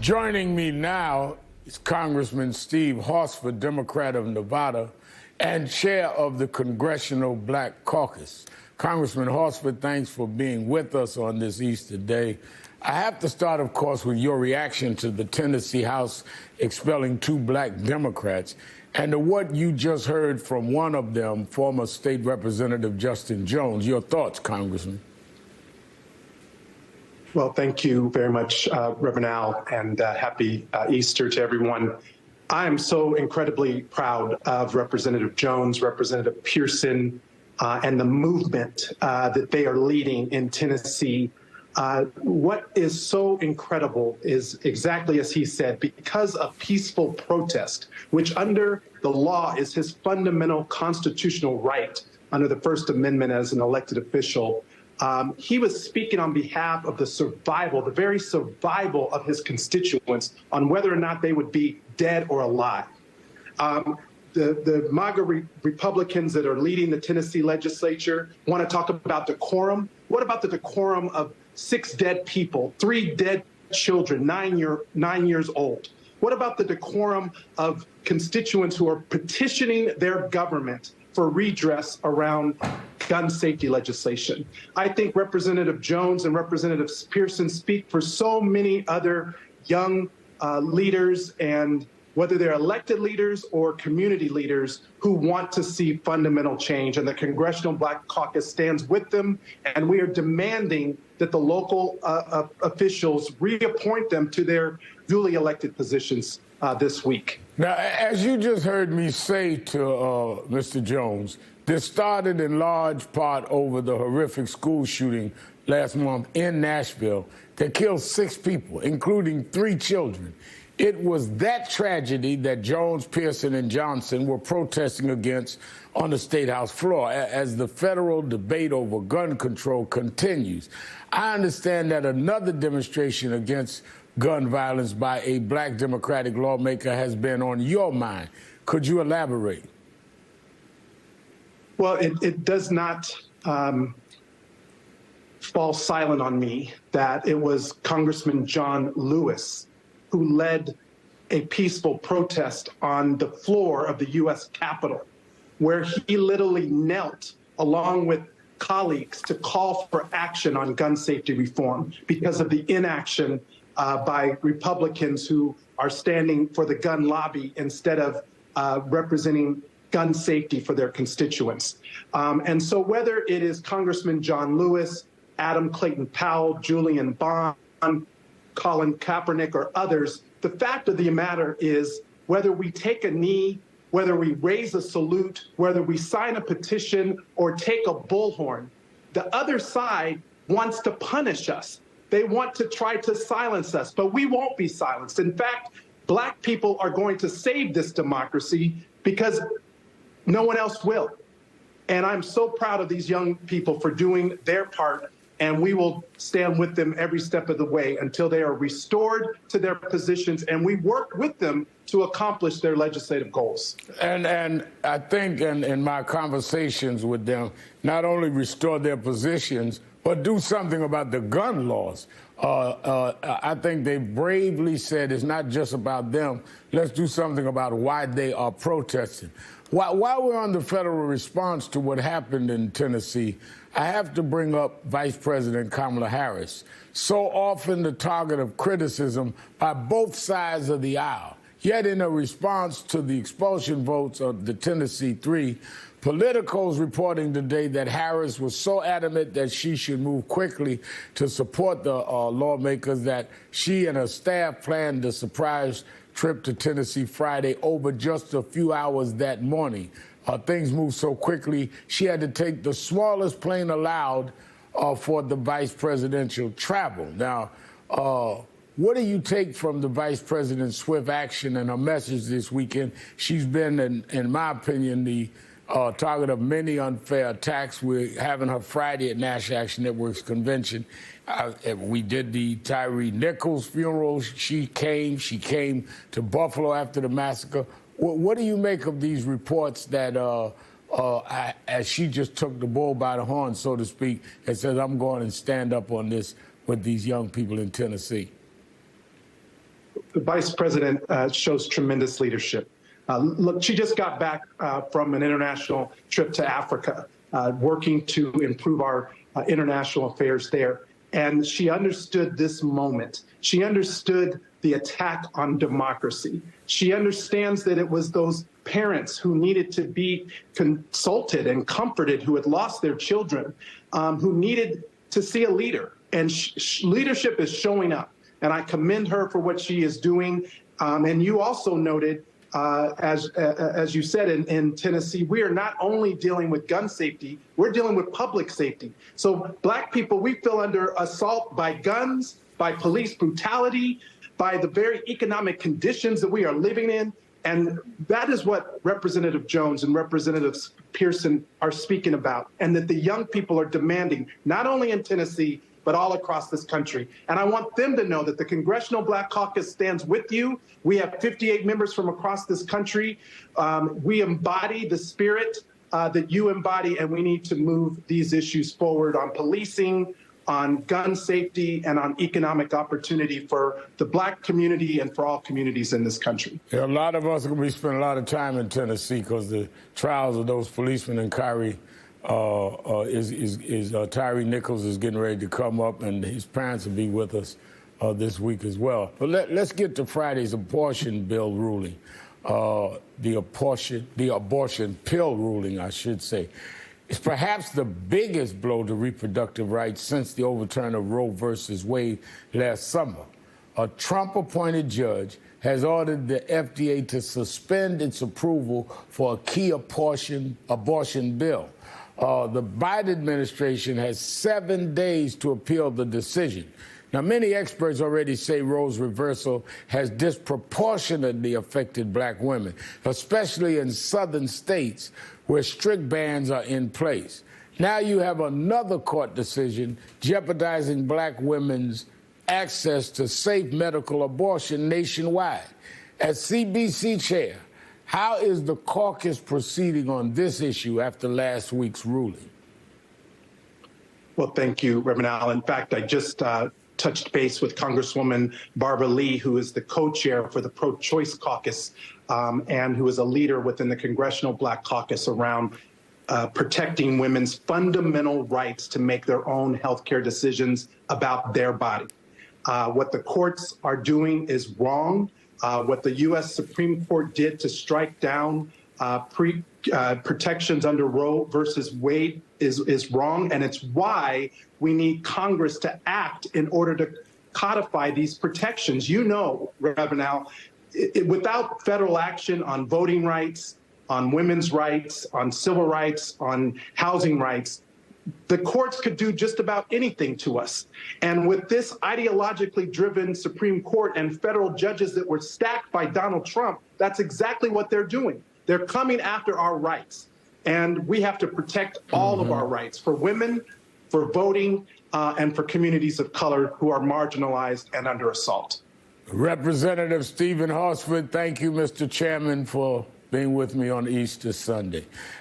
Joining me now is Congressman Steve Horsford, Democrat of Nevada, and chair of the Congressional Black Caucus. Congressman Horsford, thanks for being with us on this Easter Day. I have to start, of course, with your reaction to the Tennessee House expelling 2 black Democrats and to what you just heard from one of them, former State Representative Justin Jones. Your thoughts, Congressman? Well, thank you very much, Reverend Al, and happy Easter to everyone. I am so incredibly proud of Representative Jones, Representative Pearson, and the movement that they are leading in Tennessee. What is so incredible is exactly as he said, because of peaceful protest, which under the law is his fundamental constitutional right under the First Amendment as an elected official. He was speaking on behalf of the survival, the very survival of his constituents on whether or not they would be dead or alive. The MAGA Republicans that are leading the Tennessee legislature want to talk about decorum. What about the decorum of 6 dead people, 3 dead children, 9 years old? What about the decorum of constituents who are petitioning their government for redress around gun safety legislation? I think Representative Jones and Representative Pearson speak for so many other young leaders, and whether they're elected leaders or community leaders who want to see fundamental change. And the Congressional Black Caucus stands with them, and we are demanding that the local officials reappoint them to their duly elected positions this week. Now, as you just heard me say to Mr. Jones, this started in large part over the horrific school shooting last month in Nashville that killed 6 people, including 3 children. It was that tragedy that Jones, Pearson, and Johnson were protesting against on the State House floor as the federal debate over gun control continues. I understand that another demonstration against gun violence by a black Democratic lawmaker has been on your mind. Could you elaborate? Well, it does not fall silent on me that it was Congressman John Lewis who led a peaceful protest on the floor of the U.S. Capitol, where he literally knelt along with colleagues to call for action on gun safety reform because of the inaction by Republicans who are standing for the gun lobby instead of representing gun safety for their constituents. And so whether it is Congressman John Lewis, Adam Clayton Powell, Julian Bond, Colin Kaepernick, or others, the fact of the matter is whether we take a knee, whether we raise a salute, whether we sign a petition or take a bullhorn, the other side wants to punish us. They want to try to silence us, but we won't be silenced. In fact, black people are going to save this democracy because no one else will. And I'm so proud of these young people for doing their part, and we will stand with them every step of the way until they are restored to their positions and we work with them to accomplish their legislative goals. And I think in my conversations with them, not only restore their positions, but do something about the gun laws. I think they bravely said it's not just about them. Let's do something about why they are protesting. While we're on the federal response to what happened in Tennessee, I have to bring up Vice President Kamala Harris, so often the target of criticism by both sides of the aisle. Yet in a response to the expulsion votes of the Tennessee 3, Politico's reporting today that Harris was so adamant that she should move quickly to support the lawmakers that she and her staff planned a surprise trip to Tennessee Friday over just a few hours that morning. Things moved so quickly, she had to take the smallest plane allowed for the vice presidential travel. Now, what do you take from the vice president's swift action and her message this weekend? She's been, in my opinion, the target of many unfair attacks. We're having her Friday at National Action Network's convention. We did the Tyree Nichols funeral. She came to Buffalo after the massacre. What do you make of these reports that, as she just took the bull by the horn, so to speak, and says, I'm going and stand up on this with these young people in Tennessee? the Vice President shows tremendous leadership. Look, she just got back from an international trip to Africa, working to improve our international affairs there. And she understood this moment. She understood the attack on democracy. She understands that it was those parents who needed to be consulted and comforted, who had lost their children, who needed to see a leader. And leadership is showing up. And I commend her for what she is doing. And you also noted, as you said, in Tennessee, we are not only dealing with gun safety, we're dealing with public safety. So Black people, we feel under assault by guns, by police brutality, by the very economic conditions that we are living in. And that is what Representative Jones and Representative Pearson are speaking about, and that the young people are demanding, not only in Tennessee, but all across this country. And I want them to know that the Congressional Black Caucus stands with you. We have 58 members from across this country. We embody the spirit that you embody, and we need to move these issues forward on policing, on gun safety, and on economic opportunity for the Black community and for all communities in this country. Yeah, a lot of us are going to be spending a lot of time in Tennessee because the trials of those policemen in Kyrie Tyree Nichols is getting ready to come up, and his parents will be with us this week as well. But let's get to Friday's abortion bill ruling, the abortion pill ruling, I should say. It's perhaps the biggest blow to reproductive rights since the overturn of Roe versus Wade last summer. A Trump-appointed judge has ordered the FDA to suspend its approval for a key abortion bill. The Biden administration has 7 days to appeal the decision. Now, many experts already say Roe's reversal has disproportionately affected Black women, especially in southern states where strict bans are in place. Now you have another court decision jeopardizing Black women's access to safe medical abortion nationwide. As CBC chair, how is the caucus proceeding on this issue after last week's ruling? Well, thank you, Reverend Al. In fact, I just touched base with Congresswoman Barbara Lee, who is the co-chair for the pro-choice caucus and who is a leader within the Congressional Black Caucus around protecting women's fundamental rights to make their own healthcare decisions about their body. What the courts are doing is wrong. What the U.S. Supreme Court did to strike down protections under Roe versus Wade is wrong, and it's why we need Congress to act in order to codify these protections. You know, Reverend Al, without federal action on voting rights, on women's rights, on civil rights, on housing rights, the courts could do just about anything to us. And with this ideologically driven Supreme Court and federal judges that were stacked by Donald Trump, that's exactly what they're doing. They're coming after our rights. And we have to protect all of our rights for women, for voting, and for communities of color who are marginalized and under assault. Representative Stephen Horsford, thank you, Mr. Chairman, for being with me on Easter Sunday.